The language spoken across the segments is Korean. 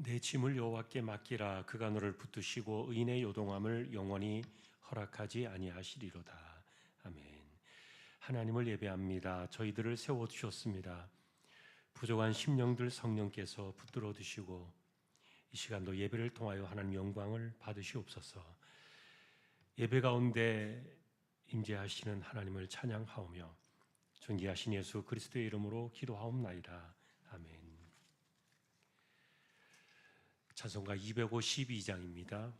내 짐을 여호와께 맡기라. 그가 너를 붙드시고 의인의 요동함을 영원히 허락하지 아니하시리로다. 아멘. 하나님을 예배합니다. 저희들을 세워주셨습니다. 부족한 심령들 성령께서 붙들어 두시고 이 시간도 예배를 통하여 하나님 영광을 받으시옵소서. 예배 가운데 임재하시는 하나님을 찬양하오며 존귀하신 예수 그리스도의 이름으로 기도하옵나이다. 아멘. 찬송가 252장입니다.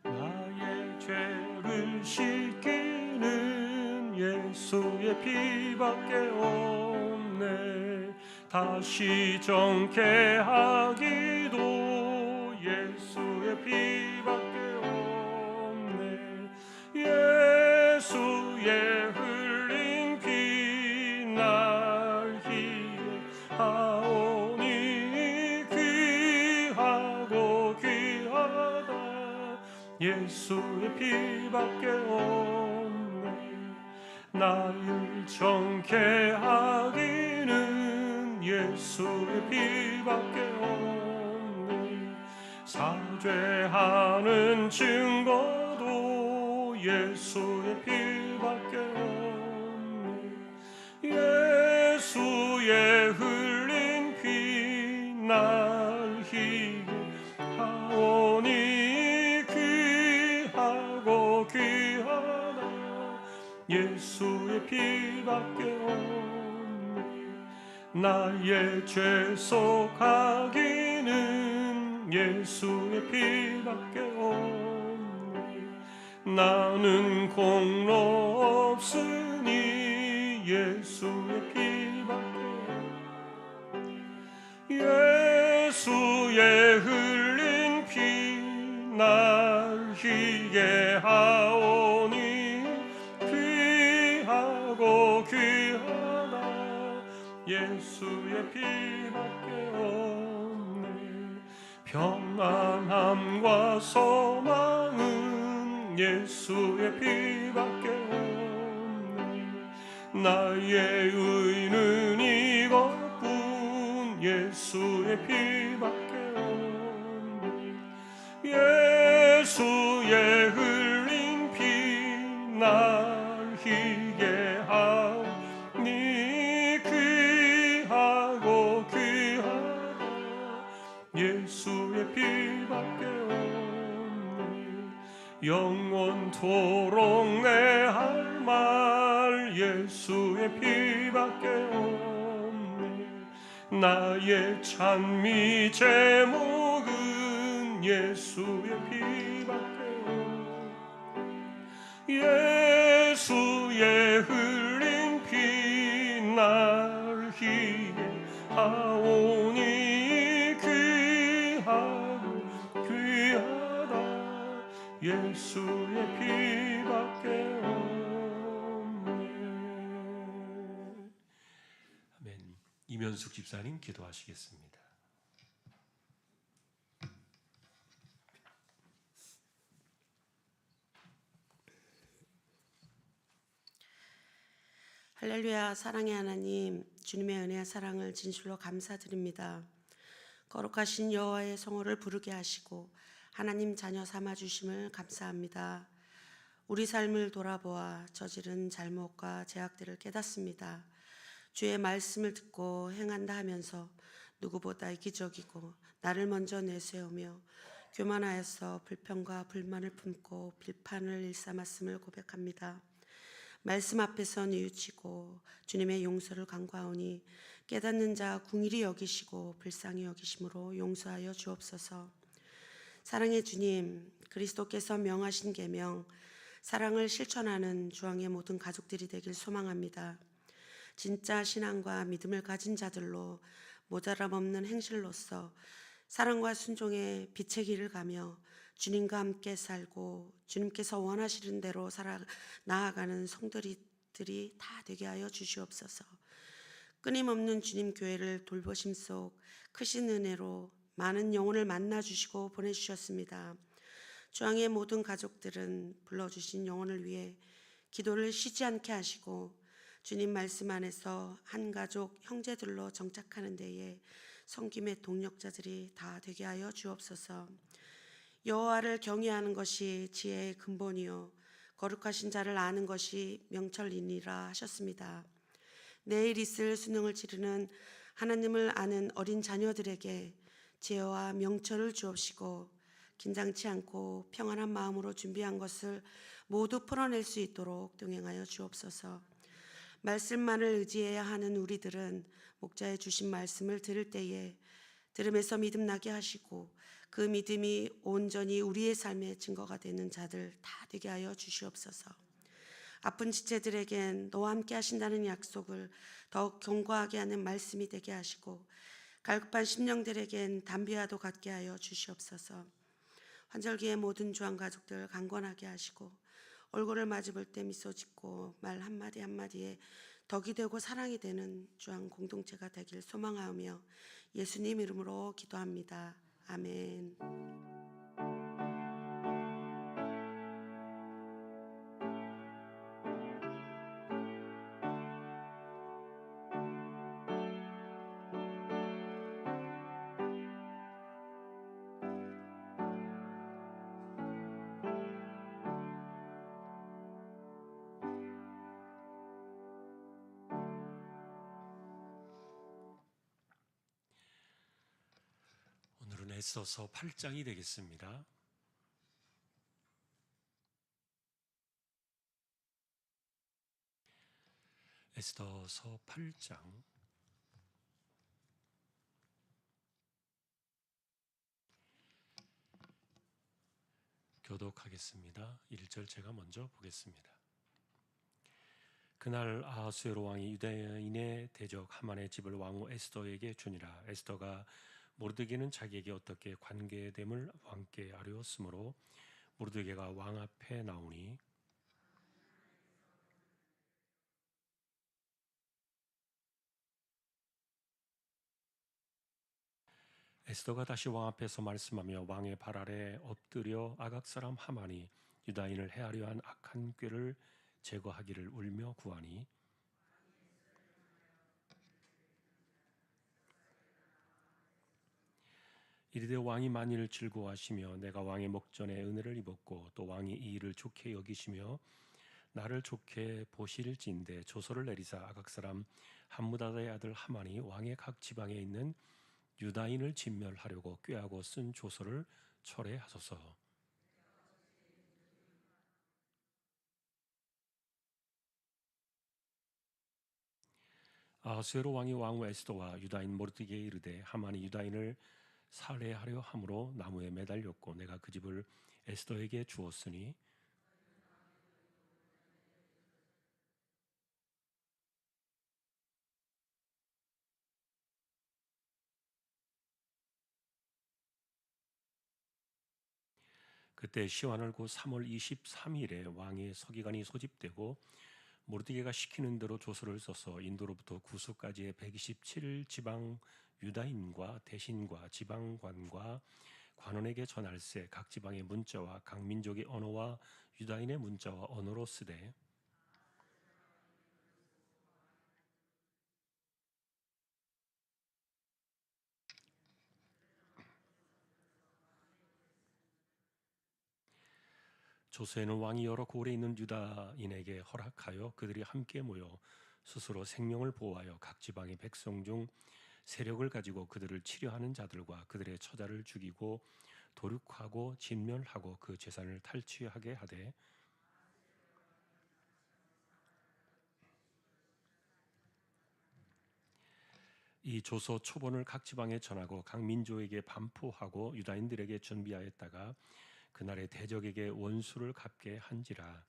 나의 죄를 씻기는 예수의 피밖에 없네. 다시 정케하기도 예수의 피밖에 없네. 예수의 흘린 피 날 희하오니 귀하고 귀하다. 예수의 피밖에 없네. 나를 정케하기는 예수의 피밖에 없네. 사죄하는 증거도 예수의 피밖에 없네. 예수의 흘린 피 날 희게 하오니 귀하고 귀하다. 예수의 피밖에 없네. 나의 죄 속하기는 예수의 피밖에 없네. 나는 공로 없으니 예수의 피밖에 없네. 예수의 흘린 피 날 희게 하오니 귀하고 귀하다. 예수의 피밖에 없네. 평안함과 소망은 예수의 피밖에 없네. 나의 의는 이것뿐 예수의 피밖에 없네. 예수의 흘린 피 날 희게 하오니 귀하고 귀하다. 예수의 피밖에 없네. 영원토록 내 할 말 예수의 피밖에 없네. 나의 찬미 제목은 예수의 피밖에 없네. 예수의 흘린 피 날 희게 하오니 귀하고 귀하다. 예수의 피밖에 없네. 아멘. 이면숙 집사님 기도하시겠습니다. 할렐루야. 사랑의 하나님, 주님의 은혜와 사랑을 진실로 감사드립니다. 거룩하신 여호와의 성호를 부르게 하시고 하나님 자녀 삼아주심을 감사합니다. 우리 삶을 돌아보아 저지른 잘못과 죄악들을 깨닫습니다. 주의 말씀을 듣고 행한다 하면서 누구보다 이기적이고 나를 먼저 내세우며 교만하여서 불평과 불만을 품고 비판을 일삼았음을 고백합니다. 말씀 앞에서 뉘우치고 주님의 용서를 간구하오니 깨닫는 자 궁일이 여기시고 불쌍히 여기심으로 용서하여 주옵소서. 사랑의 주님, 그리스도께서 명하신 계명 사랑을 실천하는 주왕의 모든 가족들이 되길 소망합니다. 진짜 신앙과 믿음을 가진 자들로 모자람 없는 행실로서 사랑과 순종의 빛의 길을 가며 주님과 함께 살고 주님께서 원하시는 대로 나아가는 성도들이 다 되게 하여 주시옵소서. 끊임없는 주님 교회를 돌보심 속 크신 은혜로 많은 영혼을 만나 주시고 보내주셨습니다. 주왕의 모든 가족들은 불러주신 영혼을 위해 기도를 쉬지 않게 하시고 주님 말씀 안에서 한 가족 형제들로 정착하는 데에 섬김의 동력자들이 다 되게 하여 주옵소서. 여호와를 경외하는 것이 지혜의 근본이요 거룩하신 자를 아는 것이 명철이니라 하셨습니다. 내일 있을 수능을 치르는 하나님을 아는 어린 자녀들에게 지혜와 명철을 주옵시고 긴장치 않고 평안한 마음으로 준비한 것을 모두 풀어낼 수 있도록 동행하여 주옵소서. 말씀만을 의지해야 하는 우리들은 목자의 주신 말씀을 들을 때에 들음에서 믿음 나게 하시고 그 믿음이 온전히 우리의 삶의 증거가 되는 자들 다 되게 하여 주시옵소서. 아픈 지체들에겐 너와 함께 하신다는 약속을 더욱 견고하게 하는 말씀이 되게 하시고 갈급한 심령들에겐 담비와도 같게 하여 주시옵소서. 환절기의 모든 주한 가족들 강건하게 하시고 얼굴을 마주볼 때 미소 짓고 말 한마디 한마디에 덕이 되고 사랑이 되는 주한 공동체가 되길 소망하며 예수님 이름으로 기도합니다. 아멘. 오늘은 에스더서 8장이 되겠습니다. 에스더서 8장 교독하겠습니다. 1절 제가 먼저 보겠습니다. 그날 아하수에로 왕이 유다인의 대적 하만의 집을 왕후 에스더에게 주니라. 에스더가 모르드게는 자기에게 어떻게 관계됨을 왕께 아뢰었으므로 모르드게가 왕 앞에 나오니 에스더가 다시 왕 앞에서 말씀하며 왕의 발 아래 엎드려 아각 사람 하만이 유다인을 해하려 한 악한 꾀를 제거하기를 울며 구하니 이르되 왕이 만일 즐거워하시며 내가 왕의 목전에 은혜를 입었고 또 왕이 이 일을 좋게 여기시며 나를 좋게 보실진대 조서를 내리사 아각 사람 함무다다의 아들 하만이 왕의 각 지방에 있는 유다인을 진멸하려고 꾀하고 쓴 조서를 철회하소서. 아하수에로 왕이 왕후 에스더와 유다인 모르드게에 이르되 하만이 유다인을 살해하려 함으로 나무에 매달렸고 내가 그 집을 에스더에게 주었으니 그때 시완을 곧 3월 23일에 왕의 서기관이 소집되고 모르드게가 시키는 대로 조서를 써서 인도로부터 구스까지의 127 지방 유다인과 대신과 지방관과 관원에게 전할세 각 지방의 문자와 각 민족의 언어와 유다인의 문자와 언어로 쓰되 조서에는 왕이 여러 고을에 있는 유다인에게 허락하여 그들이 함께 모여 스스로 생명을 보호하여 각 지방의 백성 중 세력을 가지고 그들을 치려하는 자들과 그들의 처자를 죽이고 도륙하고 진멸하고 그 재산을 탈취하게 하되 이 조서 초본을 각 지방에 전하고 각 민족에게 반포하고 유다인들에게 준비하였다가 그날의 대적에게 원수를 갚게 한지라.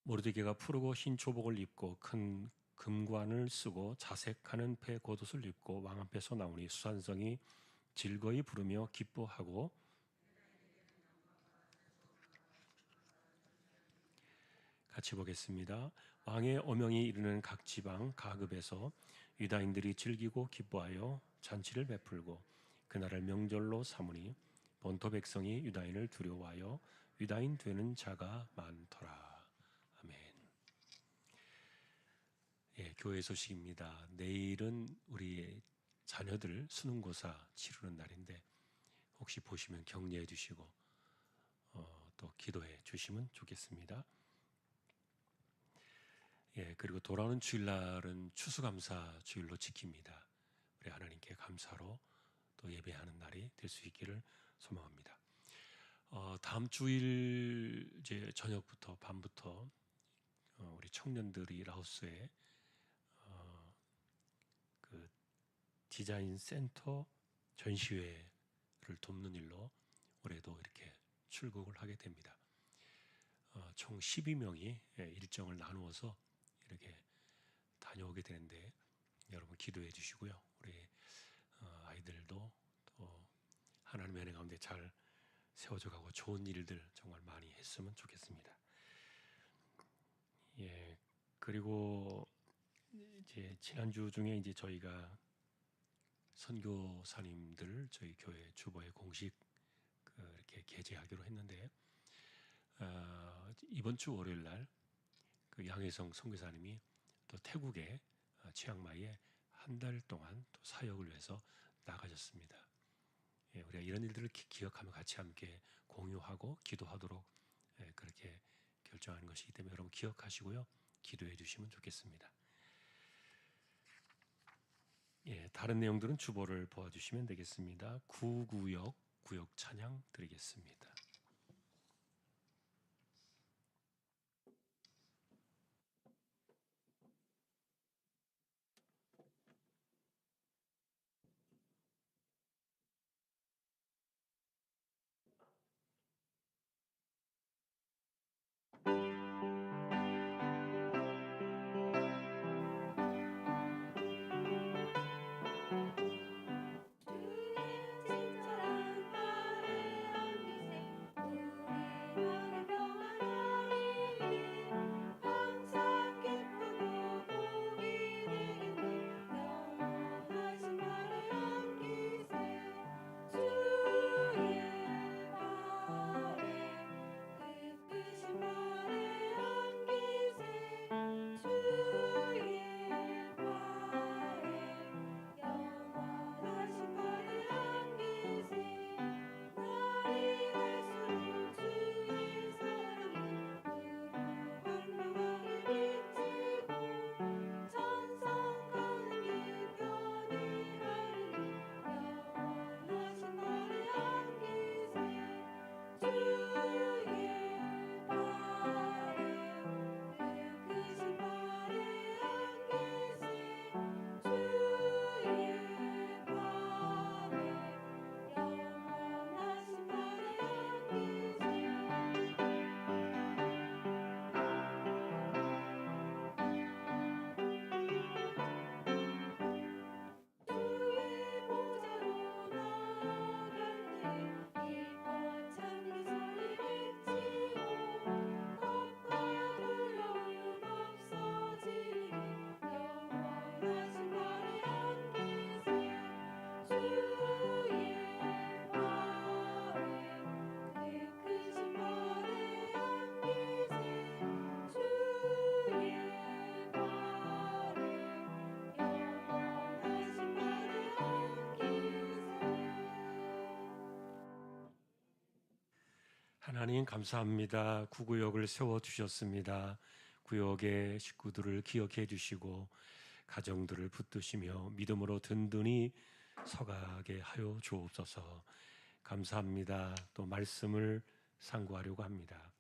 모르드게가 푸르고 흰 조복을 입고 큰 금관을 쓰고 자색하는 배 겉옷을 입고 왕 앞에서 나오니 수산성이 즐거이 부르며 기뻐하고 같이 보겠습니다. 왕의 어명이 이르는 각 지방 가급에서 유다인들이 즐기고 기뻐하여 잔치를 베풀고 그날을 명절로 삼으니 본토 백성이 유다인을 두려워하여 유다인 되는 자가 많더라. 아멘. 예, 교회 소식입니다. 내일은 우리 자녀들 수능고사 치르는 날인데 혹시 보시면 격려해 주시고 또 기도해 주시면 좋겠습니다. 예, 그리고 돌아오는 주일날은 추수감사 주일로 지킵니다. 우리 하나님께 감사로 또 예배하는 날이 될 수 있기를 소망합니다. 다음 주일 이제 저녁부터 밤부터 우리 청년들이 라오스에 그 디자인 센터 전시회를 돕는 일로 올해도 이렇게 출국을 하게 됩니다. 총 12명이 일정을 나누어서 이렇게 다녀오게 되는데 여러분 기도해 주시고요. 우리 아이들도 또 하나님의 은혜 가운데 잘 세워져 가고 좋은 일들 정말 많이 했으면 좋겠습니다. 예, 그리고 이제 지난주 중에 이제 저희가 선교사님들 저희 교회 주보에 공식 이렇게 게재하기로 했는데 이번 주 월요일 날 그 양혜성 선교사님이 또 태국의 치앙마이에 한 달 동안 또 사역을 위해서 나가셨습니다. 예, 우리가 이런 일들을 기억하며 같이 함께 공유하고 기도하도록 그렇게 결정하는 것이기 때문에 여러분 기억하시고요. 기도해 주시면 좋겠습니다. 예, 다른 내용들은 주보를 보아주시면 되겠습니다. 구구역 구역 찬양 드리겠습니다. 친절한 말에 안기세 우리 평안하리니 항상 기쁘고 복이 되겠네 영원하신 말에 안기세 주의 말에 기쁘신 말에 안기세 주의 말에 영원하신 말에 안기세 날이 갈수록 주의 사랑이 무한무하게 미치고 천성가는 길 편히 하리니 영원하신 말에 안기세 주의 말에 크신 말에 안기세 주의 말에 영원하신 말에 주의 보좌로 나아갈 때 기뻐 찬미 소리 외치고 겁과 두려움 없어지리니 영원하신 말에 안기세 주의 말에 크신 말에 안기세 주의 말에 영원하신 말에 안기세 하나님 감사합니다. 구구역을 세워 주셨습니다. 구역의 식구들을 기억해 주시고 가정들을 붙드시며 믿음으로 든든히 서가게 하여 주옵소서. 감사합니다. 또 말씀을 상고하려고 합니다.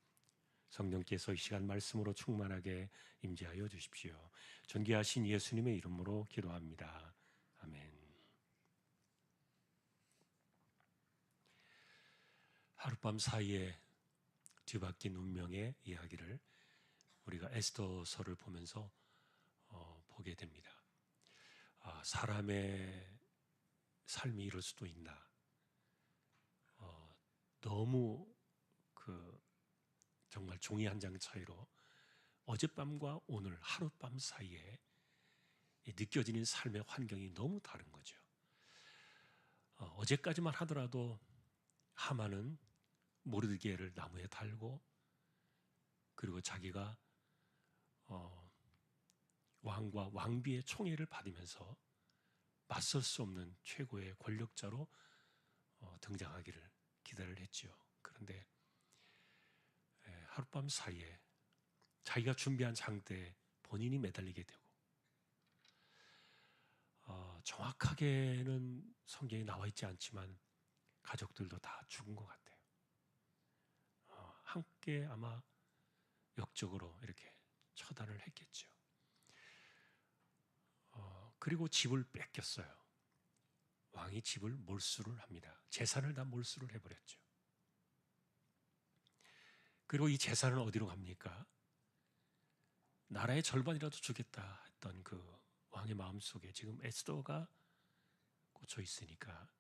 성령께서 이 시간 말씀으로 충만하게 임재하여 주십시오. 존귀하신 예수님의 이름으로 기도합니다. 아멘. 하룻밤 사이에 뒤바뀐 운명의 이야기를 우리가 에스더서를 보면서 보게 됩니다. 사람의 삶이 이럴 수도 있나? 너무 정말 종이 한 장 차이로 어젯밤과 오늘 하룻밤 사이에 느껴지는 삶의 환경이 너무 다른 거죠. 어제까지만 하더라도 하만은 모르드게를 나무에 달고 그리고 자기가 왕과 왕비의 총애를 받으면서 맞설 수 없는 최고의 권력자로 등장하기를 기대를 했죠. 그런데 하룻밤 사이에 자기가 준비한 장대에 본인이 매달리게 되고 정확하게는 성경에 나와 있지 않지만 가족들도 다 죽은 것 같아요. 함께 아마 역적으로 이렇게 처단을 했겠죠. 그리고 집을 뺏겼어요. 왕이 집을 몰수를 합니다. 재산을 다 몰수를 해버렸죠. 그리고 이 재산은 어디로 갑니까? 나라의 절반이라도 주겠다 했던 그 왕의 마음속에 지금 에스더가 꽂혀 있으니까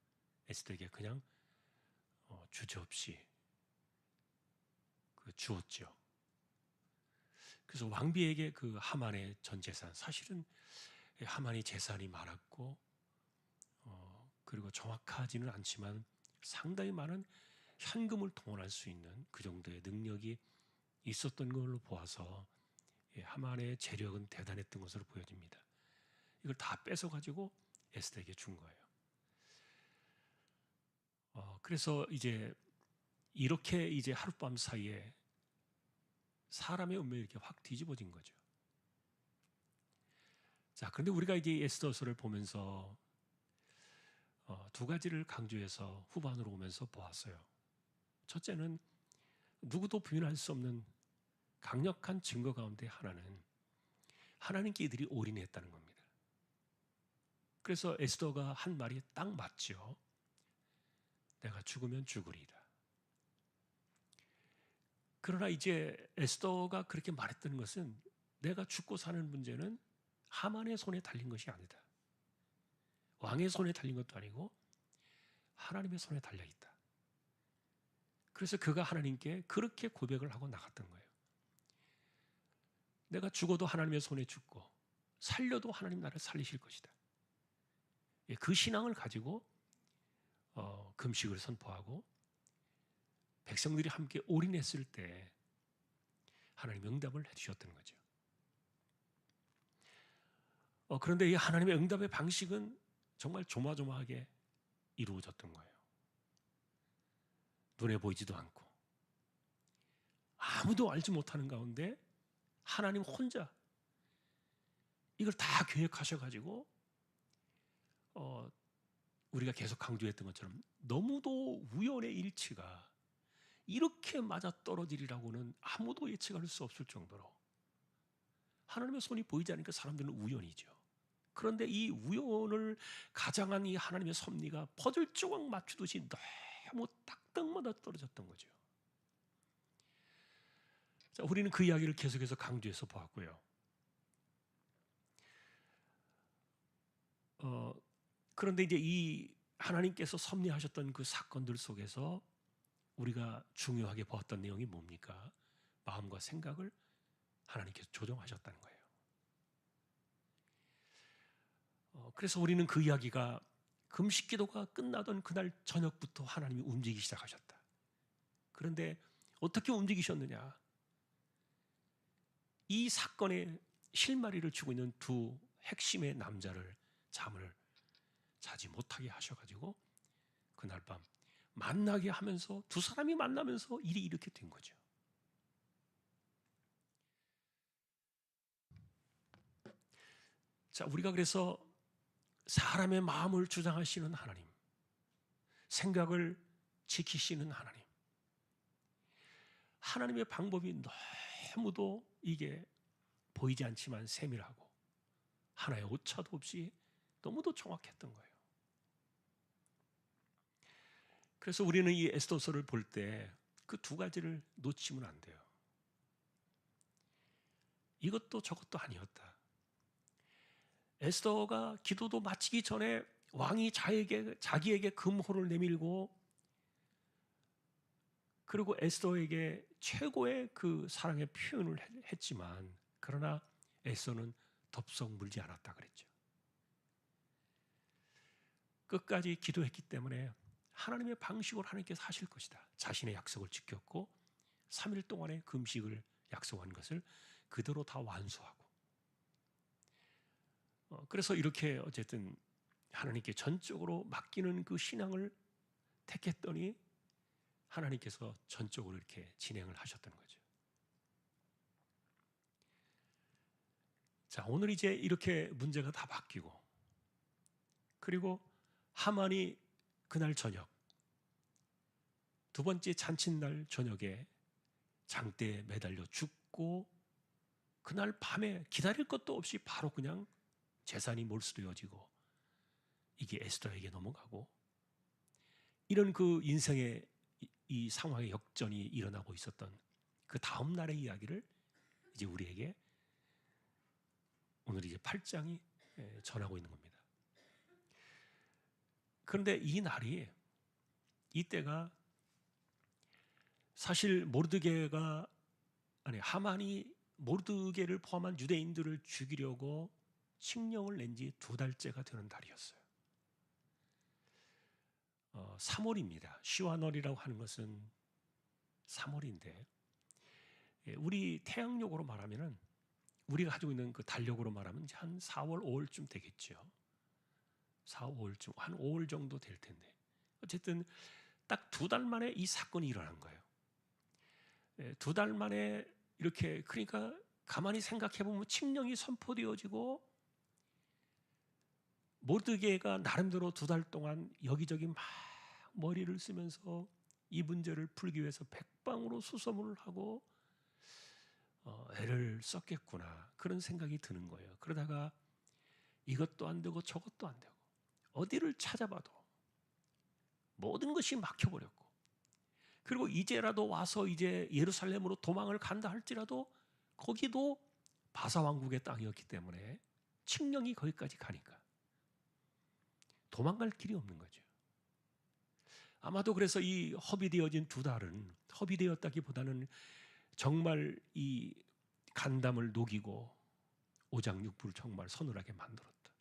에스더에게 그냥 주저없이 주었죠. 그래서 왕비에게 그 하만의 전 재산, 사실은 하만이 재산이 많았고 그리고 정확하지는 않지만 상당히 많은 현금을 동원할 수 있는 그 정도의 능력이 있었던 걸로 보아서 하만의 재력은 대단했던 것으로 보여집니다. 이걸 다 뺏어가지고 에스더에게 준 거예요. 그래서 이렇게 하룻밤 사이에 사람의 운명이 이렇게 확 뒤집어진 거죠. 자, 그런데 우리가 에스더서를 보면서 두 가지를 강조해서 후반으로 오면서 보았어요. 첫째는 누구도 부인할 수 없는 강력한 증거 가운데 하나는 하나님께 이들이 올인했다는 겁니다. 그래서 에스더가 한 말이 딱 맞죠. 내가 죽으면 죽으리라. 그러나 에스더가 그렇게 말했던 것은 내가 죽고 사는 문제는 하만의 손에 달린 것이 아니다. 왕의 손에 달린 것도 아니고 하나님의 손에 달려있다. 그래서 그가 하나님께 그렇게 고백을 하고 나갔던 거예요. 내가 죽어도 하나님의 손에 죽고 살려도 하나님 나를 살리실 것이다. 그 신앙을 가지고 금식을 선포하고 백성들이 함께 올인했을 때 하나님이 응답을 해주셨던 거죠. 그런데 이 하나님의 응답의 방식은 정말 조마조마하게 이루어졌던 거예요. 눈에 보이지도 않고 아무도 알지 못하는 가운데 하나님 혼자 이걸 다 계획하셔가지고 우리가 계속 강조했던 것처럼 너무도 우연의 일치가 이렇게 맞아떨어지리라고는 아무도 예측할 수 없을 정도로 하나님의 손이 보이지 않으니까 사람들은 우연이죠. 그런데 이 우연을 가장한 이 하나님의 섭리가 퍼즐 조각 맞추듯이 너무 딱딱 맞아 떨어졌던 거죠. 자, 우리는 그 이야기를 계속해서 강조해서 보았고요. 그런데 이 하나님께서 섭리하셨던 그 사건들 속에서 우리가 중요하게 보았던 내용이 뭡니까? 마음과 생각을 하나님께서 조정하셨다는 거예요. 그래서 우리는 그 이야기가 금식 기도가 끝나던 그날 저녁부터 하나님이 움직이기 시작하셨다. 그런데 어떻게 움직이셨느냐? 이 사건의 실마리를 쥐고 있는 두 핵심의 남자를 잠을 자지 못하게 하셔가지고 그날 밤 만나게 하면서 두 사람이 만나면서 일이 이렇게 된 거죠. 자, 우리가 그래서 사람의 마음을 주장하시는 하나님, 생각을 지키시는 하나님, 하나님의 방법이 너무도 이게 보이지 않지만 세밀하고 하나의 오차도 없이 너무도 정확했던 거예요. 그래서 우리는 이 에스더서를 볼 때 그 두 가지를 놓치면 안 돼요. 이것도 저것도 아니었다. 에스더가 기도도 마치기 전에 왕이 자기에게 금호를 내밀고 그리고 에스더에게 최고의 그 사랑의 표현을 했지만, 그러나 에스더는 덥석 물지 않았다 그랬죠. 끝까지 기도했기 때문에 하나님의 방식으로 하나님께서 하실 것이다, 자신의 약속을 지켰고 3일 동안의 금식을 약속한 것을 그대로 다 완수하고, 그래서 이렇게 어쨌든 하나님께 전적으로 맡기는 그 신앙을 택했더니 하나님께서 전적으로 이렇게 진행을 하셨던 거죠. 자, 오늘 이제 이렇게 문제가 다 바뀌고, 그리고 하만이 그날 저녁, 두 번째 잔칫날 저녁에 장대에 매달려 죽고, 그날 밤에 기다릴 것도 없이 바로 그냥 재산이 몰수되어지고 이게 에스더에게 넘어가고, 이런 그 인생의 이 상황의 역전이 일어나고 있었던 그 다음 날의 이야기를 이제 우리에게 오늘 이제 8장이 전하고 있는 겁니다. 그런데 이 날이, 이때가 사실 하만이 모르드게를 포함한 유대인들을 죽이려고 칙령을 낸 지 2달째가 되는 달이었어요. 3월입니다. 시완월이라고 하는 것은 3월인데, 우리 태양력으로 말하면은, 우리가 가지고 있는 그 달력으로 말하면 한 4월, 5월쯤 되겠죠. 4월, 5월쯤, 한 5월 정도 될 텐데, 어쨌든 딱 2달 만에 이 사건이 일어난 거예요. 2달 만에 이렇게, 그러니까 가만히 생각해 보면 칙령이 선포되어지고 모르드게가 나름대로 2달 동안 여기저기 막 머리를 쓰면서 이 문제를 풀기 위해서 백방으로 수소문을 하고 애를 썼겠구나, 그런 생각이 드는 거예요. 그러다가 이것도 안 되고 저것도 안 되고 어디를 찾아봐도 모든 것이 막혀버렸고, 그리고 이제라도 와서 이제 예루살렘으로 도망을 간다 할지라도 거기도 바사 왕국의 땅이었기 때문에 칙령이 거기까지 가니까 도망갈 길이 없는 거죠. 아마도 그래서 이 허비되어진 2달은, 허비되었다기보다는 정말 이 간담을 녹이고 오장육부를 정말 서늘하게 만들었다,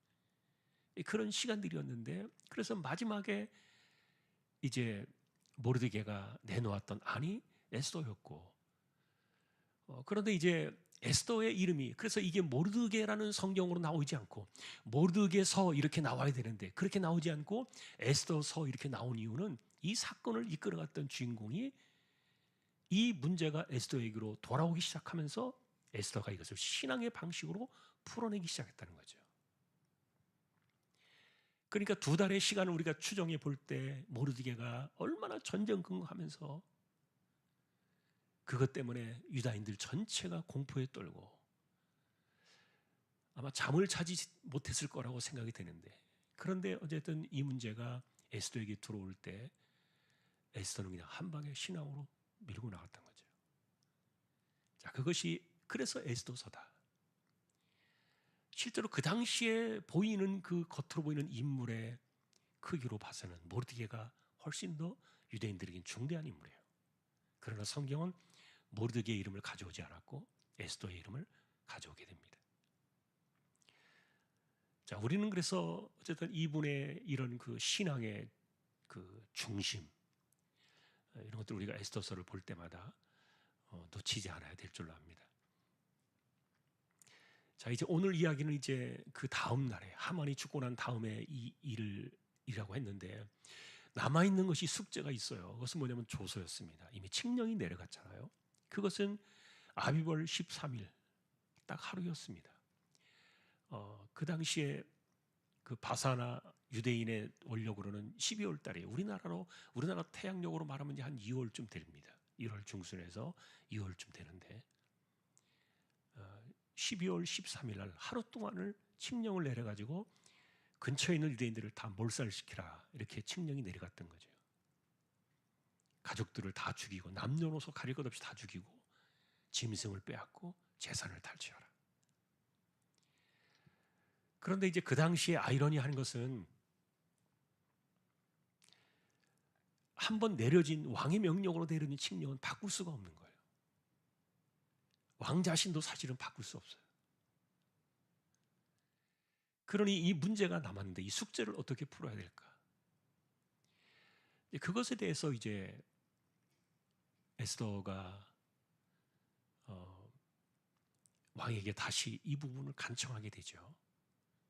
그런 시간들이었는데, 그래서 마지막에 이제 모르드게가 내놓았던 안이 에스더였고, 그런데 이제 에스더의 이름이, 그래서 이게 모르드게라는 성경으로 나오지 않고 모르드게서 이렇게 나와야 되는데 그렇게 나오지 않고 에스더서 이렇게 나온 이유는, 이 사건을 이끌어갔던 주인공이 이 문제가 에스더에게로 돌아오기 시작하면서 에스더가 이것을 신앙의 방식으로 풀어내기 시작했다는 거죠. 그러니까 2달의 시간을 우리가 추정해 볼 때 모르드게가 얼마나 전전긍긍하면서 그것 때문에 유다인들 전체가 공포에 떨고 아마 잠을 자지 못했을 거라고 생각이 되는데, 그런데 어쨌든 이 문제가 에스더에게 들어올 때 에스더는 그냥 한 방에 신앙으로 밀고 나갔던 거죠. 자, 그것이 그래서 에스더서다. 실제로 그 당시에 보이는 그 겉으로 보이는 인물의 크기로 봐서는 모르드게가 훨씬 더 유대인들에겐 중대한 인물이에요. 그러나 성경은 모르드게의 이름을 가져오지 않았고 에스더의 이름을 가져오게 됩니다. 자, 우리는 그래서 어쨌든 이분의 이런 그 신앙의 그 중심, 이런 것들 우리가 에스더서를 볼 때마다 놓치지 않아야 될 줄로 압니다. 자, 이제 오늘 이야기는 이제 그 다음 날에 하만이 죽고 난 다음에 이 일이라고 했는데, 남아있는 것이 숙제가 있어요. 그것은 뭐냐면 조소였습니다. 이미 칙령이 내려갔잖아요. 그것은 아비벌 13일 딱 하루였습니다. 그 당시에 그 바사나 유대인의 원력으로는 12월 달에, 우리나라 태양력으로 말하면 이제 한 2월쯤 됩니다. 1월 중순에서 2월쯤 되는데 12월 13일 날 하루 동안을 칙령을 내려가지고 근처에 있는 유대인들을 다 몰살시키라, 이렇게 칙령이 내려갔던 거죠. 가족들을 다 죽이고 남녀노소 가릴 것 없이 다 죽이고 짐승을 빼앗고 재산을 탈취하라. 그런데 이제 그 당시에 아이러니한 것은 한번 내려진 왕의 명령으로 내려진 칙령은 바꿀 수가 없는 거예요. 왕 자신도 사실은 바꿀 수 없어요. 그러니 이 문제가 남았는데 이 숙제를 어떻게 풀어야 될까? 그것에 대해서 이제 에스더가 왕에게 다시 이 부분을 간청하게 되죠.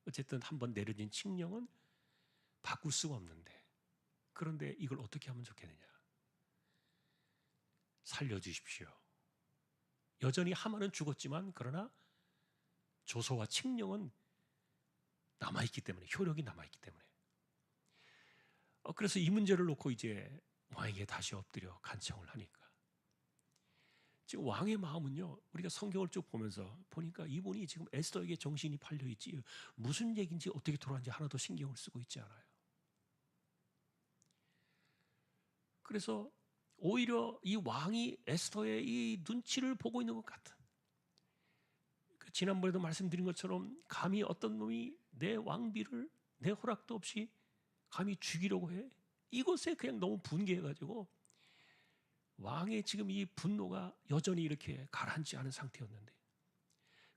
어쨌든 한번 내려진 칙령은 바꿀 수가 없는데, 그런데 이걸 어떻게 하면 좋겠느냐? 살려주십시오. 여전히 하만은 죽었지만 그러나 조서와 칙령은 남아있기 때문에, 효력이 남아있기 때문에. 그래서 이 문제를 놓고 이제 왕에게 다시 엎드려 간청을 하니까 지금 왕의 마음은요, 우리가 성경을 쭉 보면서 보니까 이분이 지금 에스더에게 정신이 팔려 있지 무슨 얘기인지 어떻게 돌아가는지 하나도 신경을 쓰고 있지 않아요. 그래서 오히려 이 왕이 에스더의 이 눈치를 보고 있는 것 같은, 지난번에도 말씀드린 것처럼 감히 어떤 놈이 내 왕비를 내 허락도 없이 감히 죽이려고 해? 이것에 그냥 너무 분개해가지고 왕의 지금 이 분노가 여전히 이렇게 가라앉지 않은 상태였는데,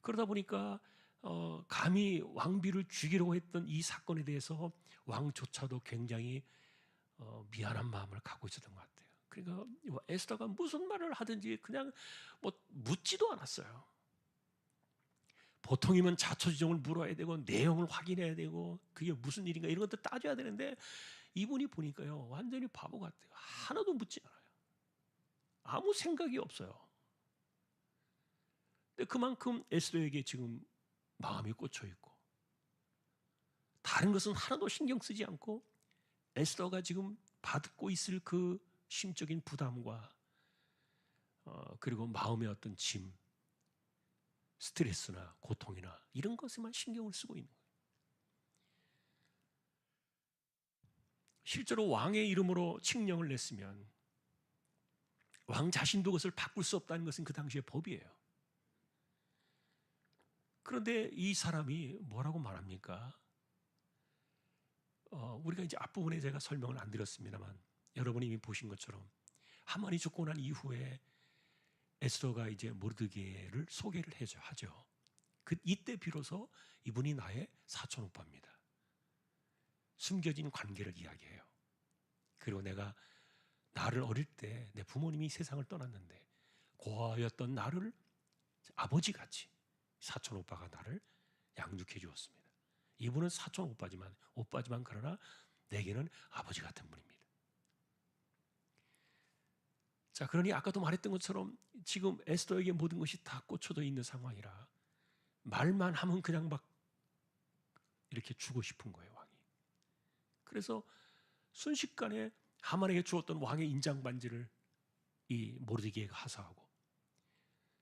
그러다 보니까 감히 왕비를 죽이려고 했던 이 사건에 대해서 왕조차도 굉장히 미안한 마음을 갖고 있었던 것 같아요. 그러니까 에스더가 무슨 말을 하든지 그냥 뭐 묻지도 않았어요. 보통이면 자초지종을 물어야 되고 내용을 확인해야 되고 그게 무슨 일인가 이런 것도 따져야 되는데 이분이 보니까요 완전히 바보 같아요. 하나도 묻지 않아요. 아무 생각이 없어요. 근데 그만큼 에스더에게 지금 마음이 꽂혀 있고 다른 것은 하나도 신경 쓰지 않고 에스더가 지금 받고 있을 그 심적인 부담과 그리고 마음의 어떤 짐, 스트레스나 고통이나 이런 것에만 신경을 쓰고 있는 거예요. 실제로 왕의 이름으로 칙령을 냈으면 왕 자신도 그것을 바꿀 수 없다는 것은 그 당시의 법이에요. 그런데 이 사람이 뭐라고 말합니까? 우리가 이제 앞부분에 제가 설명을 안 드렸습니다만 여러분이 이미 보신 것처럼 하만이 죽고 난 이후에 에스더가 이제 모르드게를 소개를 하죠. 이때 비로소 이분이 나의 사촌 오빠입니다. 숨겨진 관계를 이야기해요. 그리고 나를 어릴 때 내 부모님이 세상을 떠났는데 고아였던 나를 아버지같이 사촌 오빠가 나를 양육해 주었습니다. 이분은 사촌 오빠지만 그러나 내게는 아버지 같은 분입니다. 자, 그러니 아까도 말했던 것처럼 지금 에스더에게 모든 것이 다 꽂혀져 있는 상황이라 말만 하면 그냥 막 이렇게 주고 싶은 거예요, 왕이. 그래서 순식간에 하만에게 주었던 왕의 인장 반지를 이 모르드게가 하사하고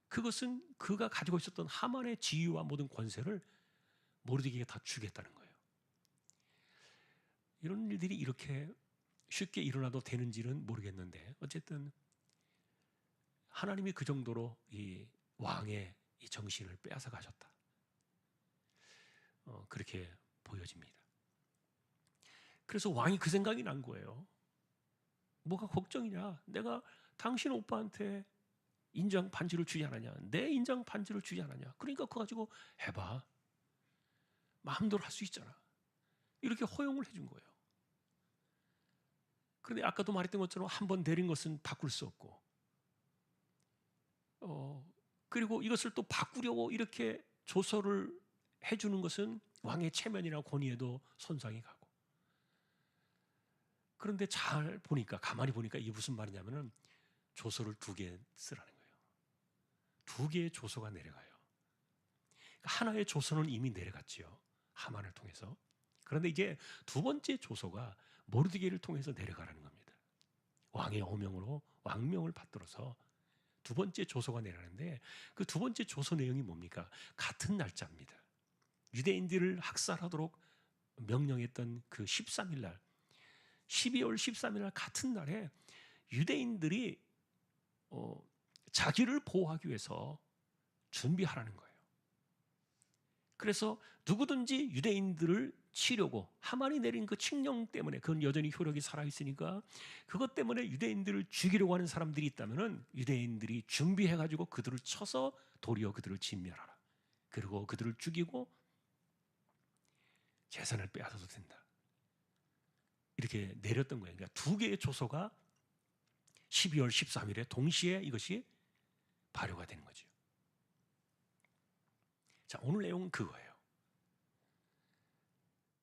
그것은 그가 가지고 있었던 하만의 지위와 모든 권세를 모르드게가 다 주겠다는 거예요. 이런 일들이 이렇게 쉽게 일어나도 되는지는 모르겠는데 어쨌든 하나님이 그 정도로 이 왕의 이 정신을 빼앗아 가셨다. 그렇게 보여집니다. 그래서 왕이 그 생각이 난 거예요. 뭐가 걱정이냐? 내가 당신 오빠한테 인장 반지를 주지 않았냐? 내 인장 반지를 주지 않았냐? 그러니까 그거 가지고 해봐. 마음대로 할 수 있잖아. 이렇게 허용을 해준 거예요. 그런데 아까도 말했던 것처럼 한번 내린 것은 바꿀 수 없고 그리고 이것을 또 바꾸려고 이렇게 조서를 해주는 것은 왕의 체면이나 권위에도 손상이 가고 그런데 가만히 보니까 이게 무슨 말이냐면은 조서를 2개 쓰라는 거예요. 2개의 조서가 내려가요. 하나의 조서는 이미 내려갔지요. 하만을 통해서. 그런데 이제 2번째 조서가 모르드게를 통해서 내려가라는 겁니다. 왕의 어명으로 왕명을 받들어서 2번째 조서가 내려가는데 그 2번째 조서 내용이 뭡니까? 같은 날짜입니다. 유대인들을 학살하도록 명령했던 그 13일 날 12월 13일 날 같은 날에 유대인들이 자기를 보호하기 위해서 준비하라는 거예요. 그래서 누구든지 유대인들을 치려고 하만이 내린 그 칙령 때문에, 그건 여전히 효력이 살아있으니까 그것 때문에 유대인들을 죽이려고 하는 사람들이 있다면 유대인들이 준비해가지고 그들을 쳐서 도리어 그들을 진멸하라. 그리고 그들을 죽이고 재산을 빼앗아도 된다. 이렇게 내렸던 거예요. 그러니까 두 개의 조서가 12월 13일에 동시에 이것이 발효가 되는 거죠. 자, 오늘 내용은 그거예요.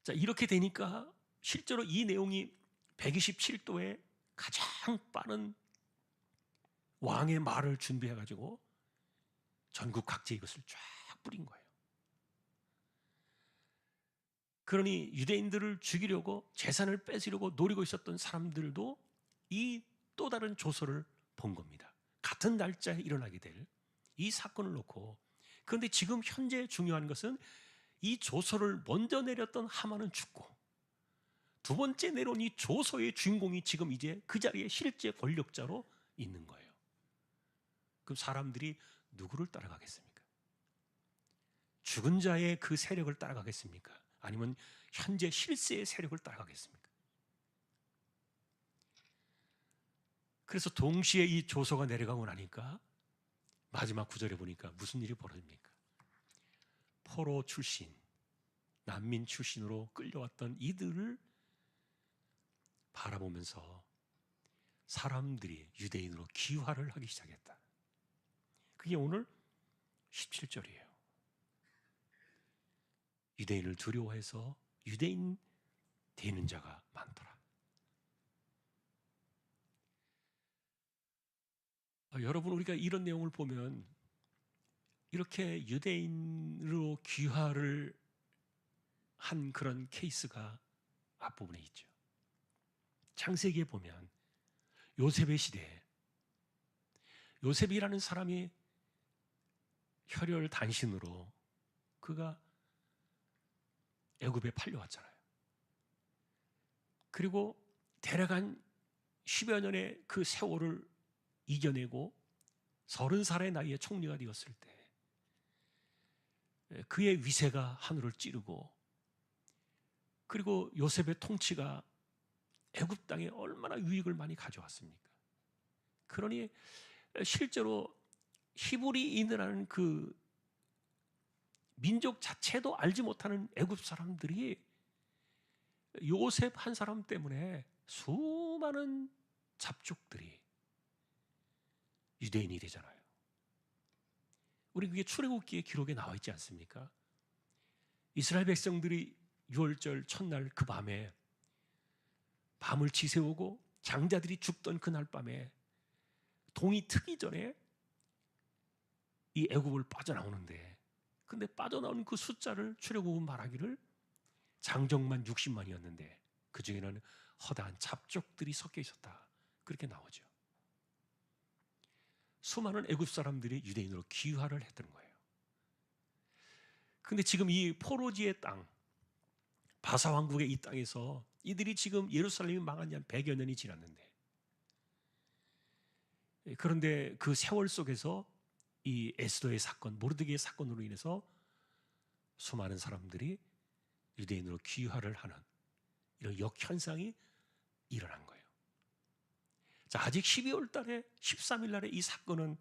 자, 이렇게 되니까 실제로 이 내용이 127도의 가장 빠른 왕의 말을 준비해가지고 전국 각지에 이것을 쫙 뿌린 거예요. 그러니 유대인들을 죽이려고 재산을 뺏으려고 노리고 있었던 사람들도 이 또 다른 조서를 본 겁니다. 같은 날짜에 일어나게 될 이 사건을 놓고, 그런데 지금 현재 중요한 것은 이 조서를 먼저 내렸던 하만은 죽고 두 번째 내려온 이 조서의 주인공이 지금 이제 그 자리에 실제 권력자로 있는 거예요. 그럼 사람들이 누구를 따라가겠습니까? 죽은 자의 그 세력을 따라가겠습니까? 아니면 현재 실세의 세력을 따라가겠습니까? 그래서 동시에 이 조서가 내려가고 나니까 마지막 구절에 보니까 무슨 일이 벌어집니까? 포로 출신, 난민 출신으로 끌려왔던 이들을 바라보면서 사람들이 유대인으로 귀화를 하기 시작했다. 그게 오늘 17절이에요. 유대인을 두려워해서 유대인 되는 자가 많더라. 여러분, 우리가 이런 내용을 보면 이렇게 유대인으로 귀화를 한 그런 케이스가 앞부분에 있죠. 창세기에 보면 요셉의 시대에 요셉이라는 사람이 혈혈단신으로 그가 애굽에 팔려왔잖아요. 그리고 대략 한 10여 년의 그 세월을 이겨내고 30살의 나이에 총리가 되었을 때 그의 위세가 하늘을 찌르고, 그리고 요셉의 통치가 애굽 땅에 얼마나 유익을 많이 가져왔습니까? 그러니 실제로 히브리인이라는 그 민족 자체도 알지 못하는 애굽 사람들이 요셉 한 사람 때문에 수많은 잡족들이 유대인이 되잖아요. 우리 그게 출애굽기의 기록에 나와 있지 않습니까? 이스라엘 백성들이 유월절 첫날 그 밤에 밤을 지새우고 장자들이 죽던 그날 밤에 동이 트기 전에 이 애굽을 빠져나오는데, 근데 빠져나오는 그 숫자를 출애굽은 말하기를 장정만 60만이었는데 그 중에는 허다한 잡족들이 섞여 있었다, 그렇게 나오죠. 수많은 애굽 사람들이 유대인으로 귀화를 했던 거예요. 근데 지금 이 포로지의 땅, 바사 왕국의 이 땅에서 이들이 지금 예루살렘이 망한 지 한 100여 년이 지났는데, 그런데 그 세월 속에서 이 에스더의 사건, 모르드게의 사건으로 인해서 수많은 사람들이 유대인으로 귀화를 하는 이런 역현상이 일어난 거예요. 자, 아직 12월 달에 13일 날에 이 사건은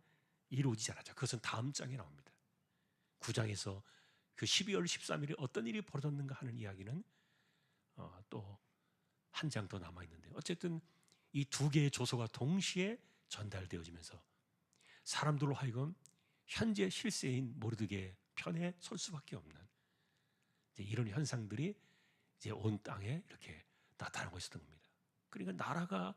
이루어지지 않았죠. 그것은 다음 장에 나옵니다. 9장에서 그 12월 13일에 어떤 일이 벌어졌는가 하는 이야기는 또 한 장 더 남아있는데, 어쨌든 이 두 개의 조서가 동시에 전달되어지면서 사람들로 하여금 현재 실세인 모르드게 편에 설 수밖에 없는 이제 이런 현상들이 이제 온 땅에 이렇게 나타나고 있었던 겁니다. 그러니까 나라가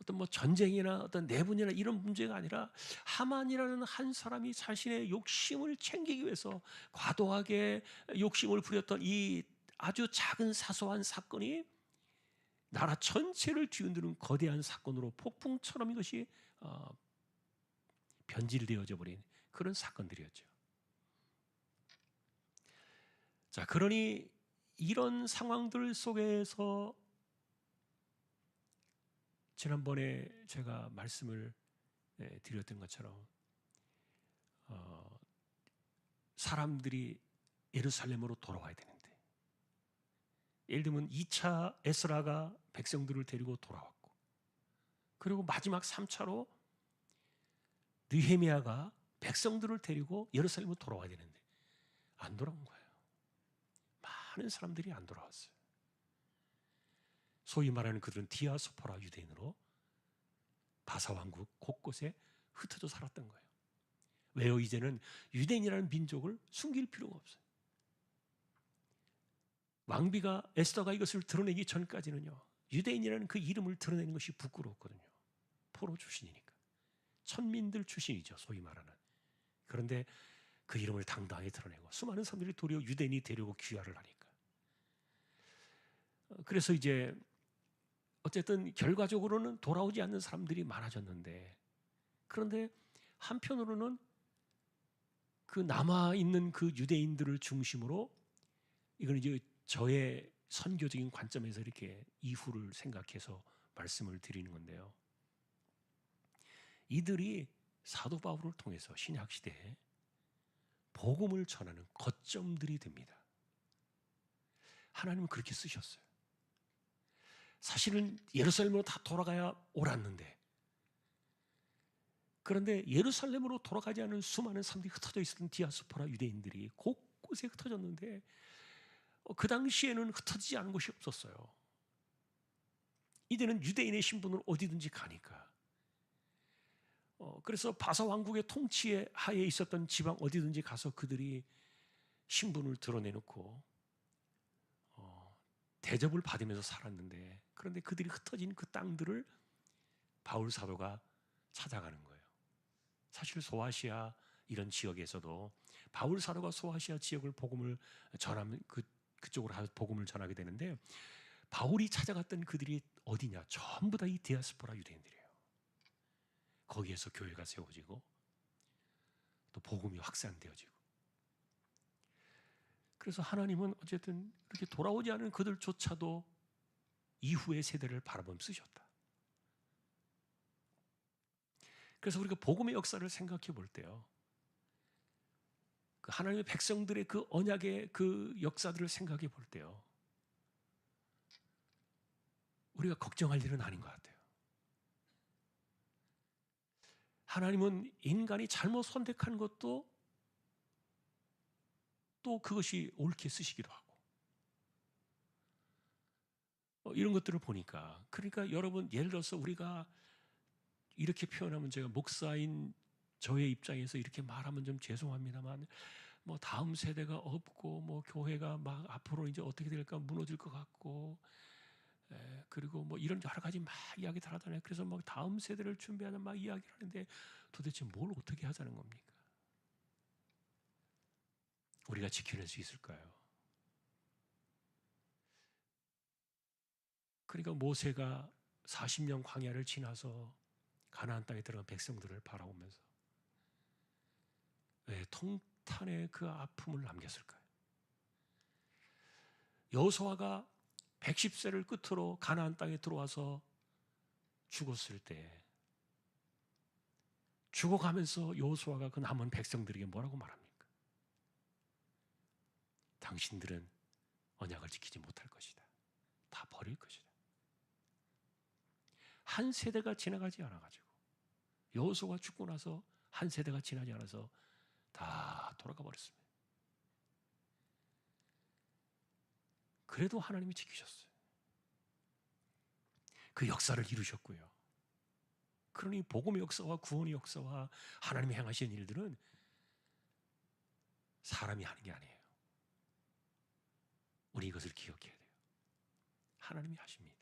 어떤 뭐 전쟁이나 어떤 내분이나 이런 문제가 아니라 하만이라는 한 사람이 자신의 욕심을 챙기기 위해서 과도하게 욕심을 부렸던 이 아주 작은 사소한 사건이 나라 전체를 뒤흔드는 거대한 사건으로 폭풍처럼 이것이 변질되어져 버린 그런 사건들이었죠. 자, 그러니 이런 상황들 속에서 지난번에 제가 말씀을 드렸던 것처럼 사람들이 예루살렘으로 돌아와야 되는데 예를 들면 2차 에스라가 백성들을 데리고 돌아왔고, 그리고 마지막 3차로 느헤미야가 백성들을 데리고 예루살렘으로 돌아와야 되는데 안 돌아온 거예요. 많은 사람들이 안 돌아왔어요. 소위 말하는 그들은 디아스포라 유대인으로 바사 왕국 곳곳에 흩어져 살았던 거예요. 왜요? 이제는 유대인이라는 민족을 숨길 필요가 없어요. 왕비가 에스더가 이것을 드러내기 전까지는요, 유대인이라는 그 이름을 드러내는 것이 부끄러웠거든요. 포로 출신이니까. 천민들 출신이죠, 소위 말하는. 그런데 그 이름을 당당하게 드러내고 수많은 사람들이 도리어 유대인이 되려고 귀화를 하니까. 그래서 이제 어쨌든 결과적으로는 돌아오지 않는 사람들이 많아졌는데, 그런데 한편으로는 그 남아있는 그 유대인들을 중심으로, 이건 이제 저의 선교적인 관점에서 이렇게 이후를 생각해서 말씀을 드리는 건데요. 이들이 사도 바울을 통해서 신약 시대에 복음을 전하는 거점들이 됩니다. 하나님은 그렇게 쓰셨어요. 사실은 예루살렘으로 다 돌아가야 옳았는데, 그런데 예루살렘으로 돌아가지 않은 수많은 사람들이 흩어져 있었던 디아스포라 유대인들이 곳곳에 흩어졌는데, 그 당시에는 흩어지지 않은 곳이 없었어요. 이제는 유대인의 신분을 어디든지 가니까. 그래서 바사 왕국의 통치에 하에 있었던 지방 어디든지 가서 그들이 신분을 드러내놓고 대접을 받으면서 살았는데, 그런데 그들이 흩어진 그 땅들을 바울 사도가 찾아가는 거예요. 사실 소아시아 이런 지역에서도 바울 사도가 소아시아 지역을 복음을 전하면 그쪽으로 복음을 전하게 되는데, 바울이 찾아갔던 그들이 어디냐? 전부 다 이 디아스포라 유대인들이에요. 거기에서 교회가 세워지고 또 복음이 확산되어지고. 그래서 하나님은 어쨌든 그렇게 돌아오지 않은 그들조차도 이후의 세대를 바라보며 쓰셨다. 그래서 우리가 복음의 역사를 생각해 볼 때요, 그 하나님의 백성들의 그 언약의 그 역사들을 생각해 볼 때요, 우리가 걱정할 일은 아닌 것 같아요. 하나님은 인간이 잘못 선택한 것도 또 그것이 옳게 쓰시기도 하고, 이런 것들을 보니까, 그러니까 여러분, 예를 들어서 우리가 이렇게 표현하면, 제가 목사인 저의 입장에서 이렇게 말하면 좀 죄송합니다만, 뭐 다음 세대가 없고, 뭐 교회가 막 앞으로 이제 어떻게 될까 무너질 것 같고, 그리고 뭐 이런 여러 가지 막 이야기들 하잖아요. 그래서 막 다음 세대를 준비하는 막 이야기를 하는데, 도대체 뭘 어떻게 하자는 겁니까? 우리가 지켜낼 수 있을까요? 그러니까 모세가 40년 광야를 지나서 가나안 땅에 들어간 백성들을 바라보면서 왜 통탄의 그 아픔을 남겼을까요? 여호수아가 110세를 끝으로 가나안 땅에 들어와서 죽었을 때, 죽어가면서 여호수아가 그 남은 백성들에게 뭐라고 말합니까? 당신들은 언약을 지키지 못할 것이다. 다 버릴 것이다. 한 세대가 지나가지 않아가지고, 여호수아가 죽고 나서 한 세대가 지나지 않아서 다 돌아가 버렸습니다. 그래도 하나님이 지키셨어요. 그 역사를 이루셨고요. 그러니 복음의 역사와 구원의 역사와 하나님이 행하신 일들은 사람이 하는 게 아니에요. 우리 이것을 기억해야 돼요. 하나님이 하십니다.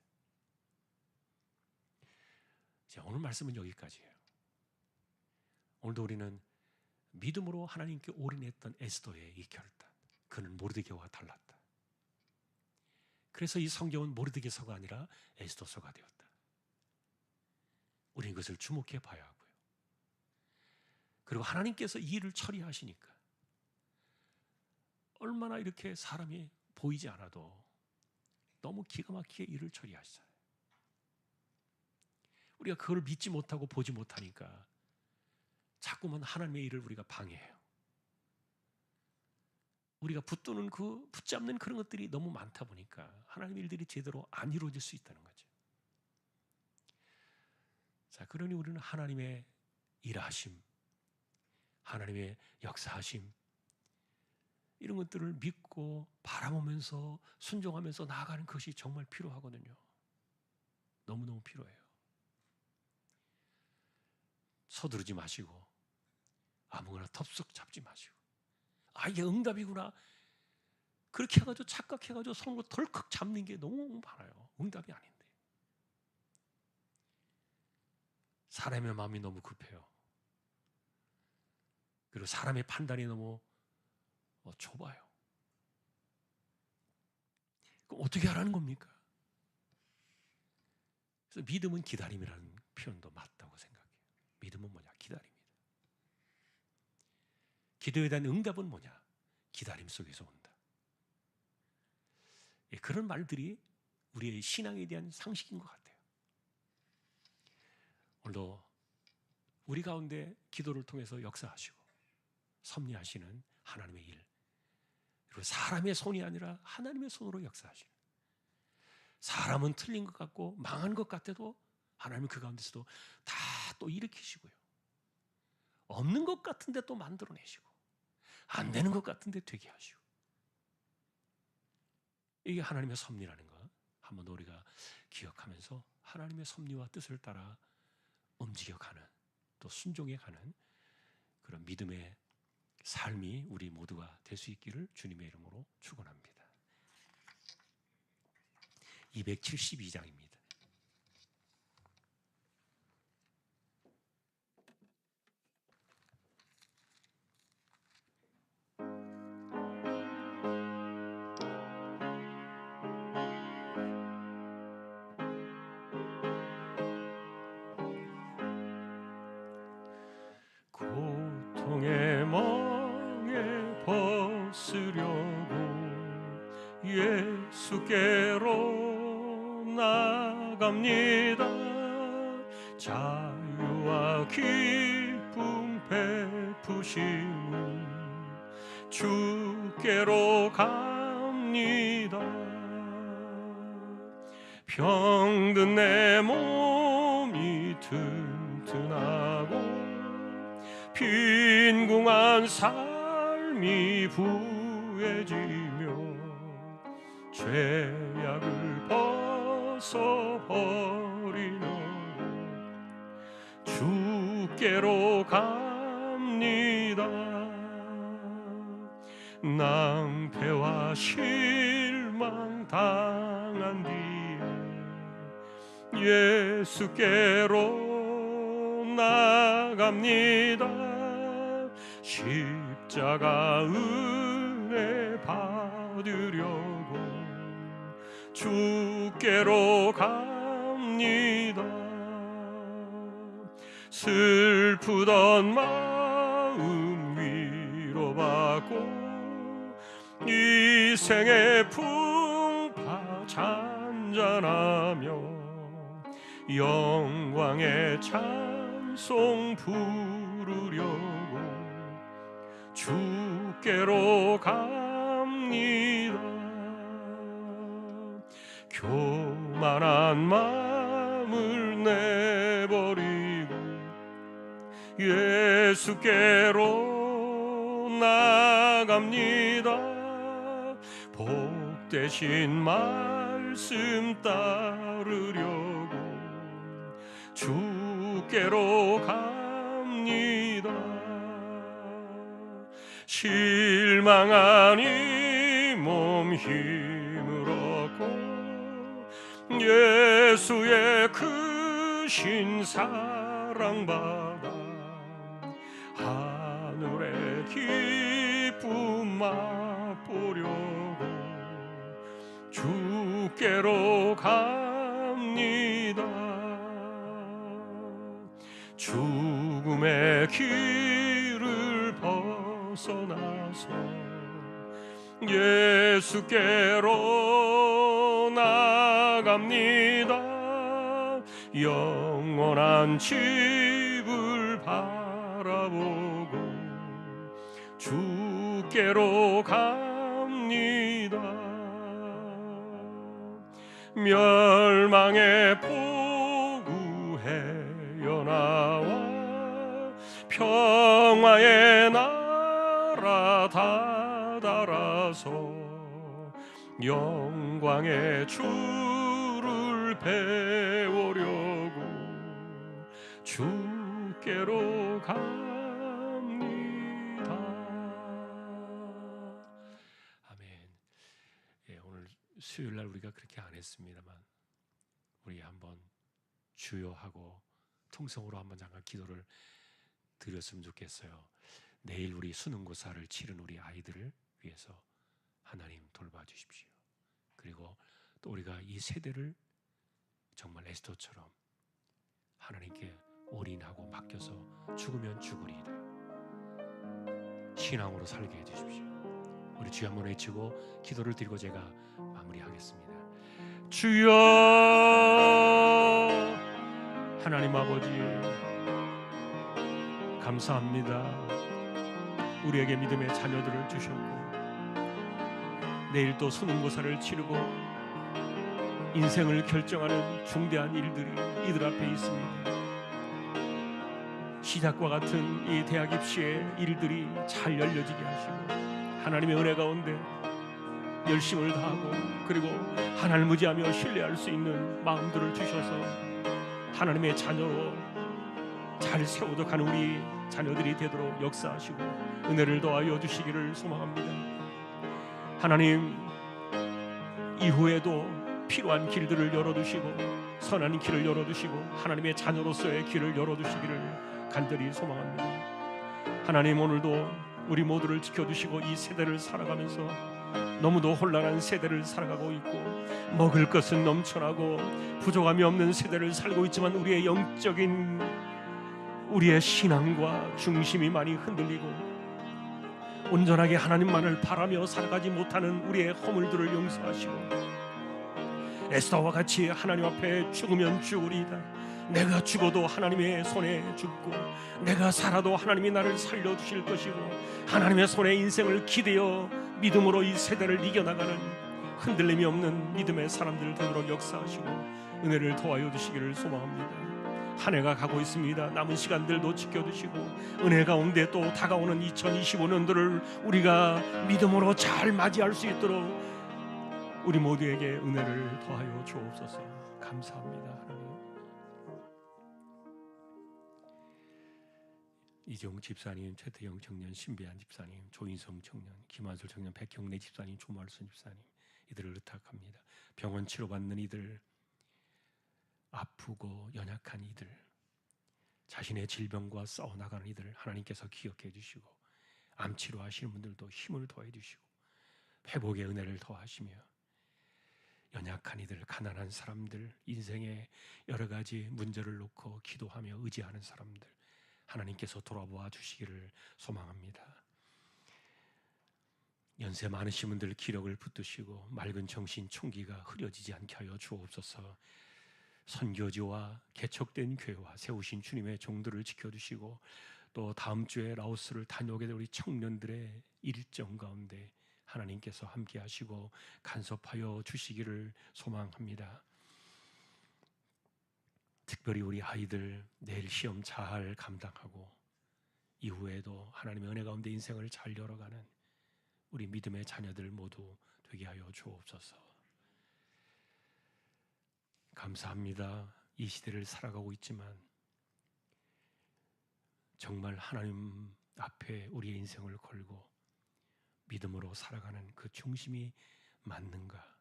자, 오늘 말씀은 여기까지예요. 오늘도 우리는 믿음으로 하나님께 올인했던 에스더의 이 결단, 그는 모르드게와 달랐다. 그래서 이 성경은 모르드게서가 아니라 에스더서가 되었다. 우리는 이것을 주목해 봐야 하고요. 그리고 하나님께서 이 일을 처리하시니까 얼마나 이렇게 사람이 보이지 않아도 너무 기가 막히게 일을 처리하시잖아요. 우리가 그걸 믿지 못하고 보지 못하니까 자꾸만 하나님의 일을 우리가 방해해요. 우리가 붙잡는 그런 것들이 너무 많다 보니까 하나님의 일들이 제대로 안 이루어질 수 있다는 거죠. 자, 그러니 우리는 하나님의 일하심, 하나님의 역사하심, 이런 것들을 믿고 바라보면서 순종하면서 나아가는 것이 정말 필요하거든요. 너무너무 필요해요. 서두르지 마시고 아무거나 덥석 잡지 마시고, 아, 이게 응답이구나, 그렇게 해가지고 착각해가지고 손으로 덜컥 잡는 게 너무 많아요. 응답이 아닌데. 사람의 마음이 너무 급해요. 그리고 사람의 판단이 너무 좁아요. 그럼 어떻게 하라는 겁니까? 그래서 믿음은 기다림이라는 표현도 맞다고 생각해요. 믿음은 뭐냐? 기다림이다. 기도에 대한 응답은 뭐냐? 기다림 속에서 온다. 그런 말들이 우리의 신앙에 대한 상식인 것 같아요. 오늘도 우리 가운데 기도를 통해서 역사하시고 섭리하시는 하나님의 일, 그리고 사람의 손이 아니라 하나님의 손으로 역사하시는, 사람은 틀린 것 같고 망한 것 같아도 하나님은 그 가운데서도 다 또 일으키시고요, 없는 것 같은데 또 만들어내시고, 안 되는 것 같은데 되게 하시고, 이게 하나님의 섭리라는 것 한번 우리가 기억하면서 하나님의 섭리와 뜻을 따라 움직여가는, 또 순종해가는 그런 믿음의 삶이 우리 모두가 될 수 있기를 주님의 이름으로 축원합니다. 272장입니다. 고통의 멍에 벗으려고 예수께로 나갑니다. 자유와 기쁨 베푸시는 주께로 갑니다. 병든 내 몸이 튼튼하고 빈궁한 삶이 부해지며 죄악을 벗어버리려고 주께로 갑니다. 낭패와 실망 당한 뒤에 예수께로 나갑니다. 십자가 은혜 받으려고 주께로 갑니다. 슬프던 마음 위로받고 이 생의 풍파 잔잔하며 영광의 찬송 부르려고 주께로 갑니다. 교만한 마음을 내버리고 예수께로 나갑니다. 복되신 말씀 따르려고 주께로 갑니다. 실망한 이 몸 힘을 얻고 예수의 크신 사랑받아 하늘의 기쁨 맛보려고 주께로 갑니다. 죽음의 길을 벗어나서 예수께로 나갑니다. 영원한 집을 바라보고 주께로 주께로 갑니다. 멸망의 포구해 나와 평화의 나라 다다라서 영광의 주를 배우려고 주께로 갑니다. 아멘. 예, 오늘 수요일 날 우리가 그렇게 안 했습니다만 우리 한번 주여하고 통성으로 한번 잠깐 기도를 드렸으면 좋겠어요. 내일 우리 수능고사를 치른 우리 아이들을 위해서 하나님 돌봐주십시오. 그리고 또 우리가 이 세대를 정말 에스더처럼 하나님께 올인하고 맡겨서 죽으면 죽으리이다 신앙으로 살게 해주십시오. 우리 주여 한번 외치고 기도를 드리고 제가 마무리하겠습니다. 주여 하나님 아버지 감사합니다. 우리에게 믿음의 자녀들을 주셨고 내일 또 수능고사를 치르고 인생을 결정하는 중대한 일들이 이들 앞에 있습니다. 시작과 같은 이 대학 입시의 일들이 잘 열려지게 하시고 하나님의 은혜 가운데 열심을 다하고 그리고 하나님을 의지하며 신뢰할 수 있는 마음들을 주셔서 하나님의 자녀로 잘 세워져가는 우리 자녀들이 되도록 역사하시고 은혜를 더하여 주시기를 소망합니다. 하나님 이후에도 필요한 길들을 열어두시고 선한 길을 열어두시고 하나님의 자녀로서의 길을 열어두시기를 간절히 소망합니다. 하나님 오늘도 우리 모두를 지켜주시고 이 세대를 살아가면서 너무도 혼란한 세대를 살아가고 있고 먹을 것은 넘쳐나고 부족함이 없는 세대를 살고 있지만 우리의 영적인 우리의 신앙과 중심이 많이 흔들리고 온전하게 하나님만을 바라며 살아가지 못하는 우리의 허물들을 용서하시고 에스더와 같이 하나님 앞에 죽으면 죽으리이다. 내가 죽어도 하나님의 손에 죽고 내가 살아도 하나님이 나를 살려주실 것이고 하나님의 손에 인생을 기대어 믿음으로 이 세대를 이겨나가는 흔들림이 없는 믿음의 사람들 되도록 역사하시고 은혜를 더하여 주시기를 소망합니다. 한 해가 가고 있습니다. 남은 시간들도 지켜주시고 은혜 가운데 또 다가오는 2025년도를 우리가 믿음으로 잘 맞이할 수 있도록 우리 모두에게 은혜를 더하여 주옵소서. 감사합니다. 하나님. 이종 집사님, 최태영 청년, 신배한 집사님, 조인성 청년, 김한솔 청년, 백형래 집사님, 조말순 집사님 이들을 의탁합니다. 병원 치료받는 이들, 아프고 연약한 이들, 자신의 질병과 싸워나가는 이들 하나님께서 기억해 주시고 암 치료하시는 분들도 힘을 더해 주시고 회복의 은혜를 더하시며 연약한 이들, 가난한 사람들, 인생의 여러 가지 문제를 놓고 기도하며 의지하는 사람들 하나님께서 돌아보아 주시기를 소망합니다. 연세 많으신 분들 기력을 붙드시고 맑은 정신 총기가 흐려지지 않게 하여 주옵소서. 선교지와 개척된 교회와 세우신 주님의 종들을 지켜주시고 또 다음 주에 라오스를 다녀오게 될 우리 청년들의 일정 가운데 하나님께서 함께 하시고 간섭하여 주시기를 소망합니다. 특별히 우리 아이들 내일 시험 잘 감당하고 이후에도 하나님의 은혜 가운데 인생을 잘 열어가는 우리 믿음의 자녀들 모두 되게 하여 주옵소서. 감사합니다. 이 시대를 살아가고 있지만 정말 하나님 앞에 우리의 인생을 걸고 믿음으로 살아가는 그 중심이 맞는가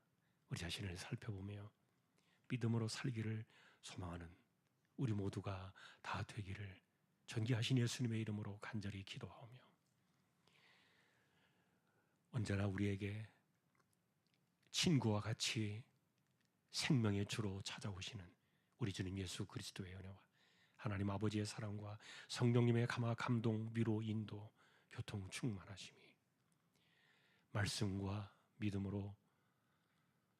우리 자신을 살펴보며 믿음으로 살기를 소망하는 우리 모두가 다 되기를 전기하신 예수님의 이름으로 간절히 기도하오며 언제나 우리에게 친구와 같이 생명의 주로 찾아오시는 우리 주님 예수 그리스도의 은혜와 하나님 아버지의 사랑과 성령님의 감화 감동 위로 인도 교통 충만하심이 말씀과 믿음으로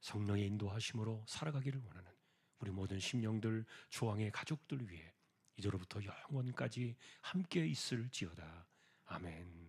성령의 인도하심으로 살아가기를 원하는 우리 모든 심령들 조항의 가족들 위해 이제로부터 영원까지 함께 있을지어다. 아멘.